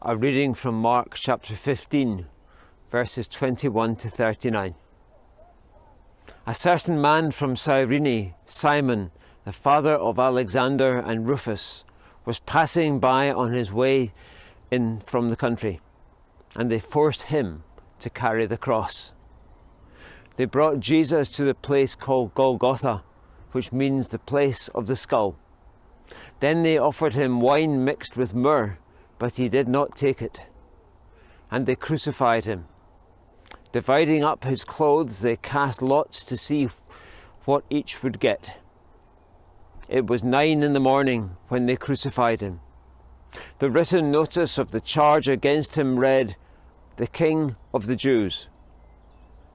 A reading from Mark chapter 15, verses 21 to 39. A certain man from Cyrene, Simon, the father of Alexander and Rufus, was passing by on his way in from the country, and they forced him to carry the cross. They brought Jesus to the place called Golgotha, which means the place of the skull. Then they offered him wine mixed with myrrh, but he did not take it. And they crucified him. Dividing up his clothes, they cast lots to see what each would get. It was 9 a.m. when they crucified him. The written notice of the charge against him read, "The King of the Jews."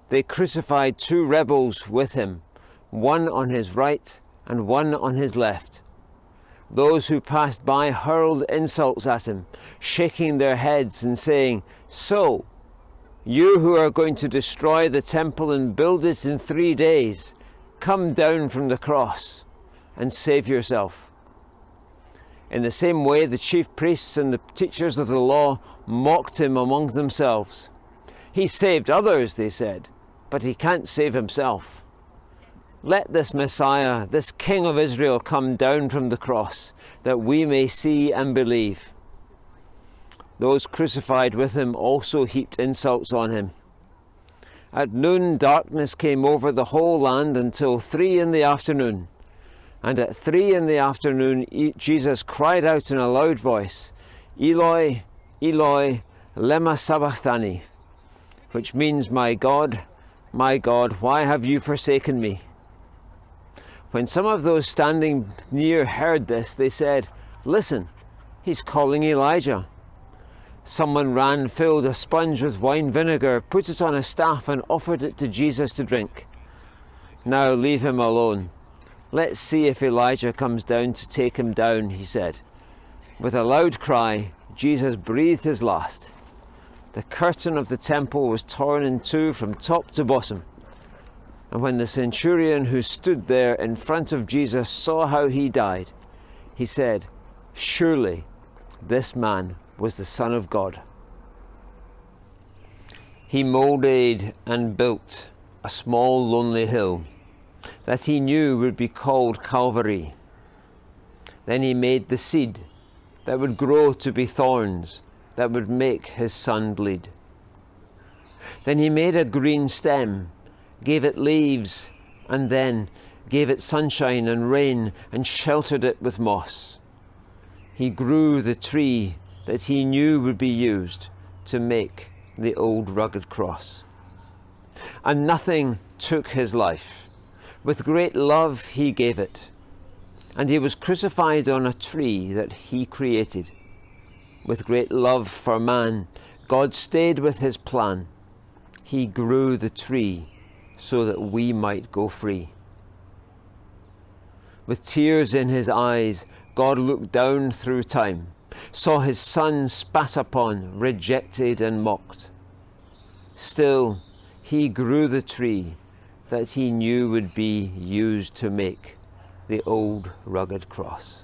They crucified 2 rebels with him, one on his right and one on his left. Those who passed by hurled insults at him, shaking their heads and saying, "So, you who are going to destroy the temple and build it in 3 days, come down from the cross and save yourself." In the same way, the chief priests and the teachers of the law mocked him among themselves. "He saved others," they said, "but he can't save himself. Let this Messiah, this King of Israel, come down from the cross, that we may see and believe." Those crucified with him also heaped insults on him. At noon, darkness came over the whole land until 3 p.m. And at 3 p.m, Jesus cried out in a loud voice, "Eloi, Eloi, lema sabachthani," which means, my God, why have you forsaken me?" When some of those standing near heard this, they said, "Listen, he's calling Elijah." Someone ran, filled a sponge with wine vinegar, put it on a staff and offered it to Jesus to drink. "Now leave him alone. Let's see if Elijah comes down to take him down," he said. With a loud cry, Jesus breathed his last. The curtain of the temple was torn in two from top to bottom. And when the centurion who stood there in front of Jesus saw how he died, he said, "Surely this man was the Son of God." He molded and built a small lonely hill that he knew would be called Calvary. Then he made the seed that would grow to be thorns that would make his son bleed. Then he made a green stem, gave it leaves, and then gave it sunshine and rain and sheltered it with moss. He grew the tree that he knew would be used to make the old rugged cross. And nothing took his life. With great love he gave it. And he was crucified on a tree that he created. With great love for man, God stayed with his plan. He grew the tree so that we might go free. With tears in his eyes, God looked down through time, saw his son spat upon, rejected and mocked. Still, he grew the tree that he knew would be used to make the old rugged cross.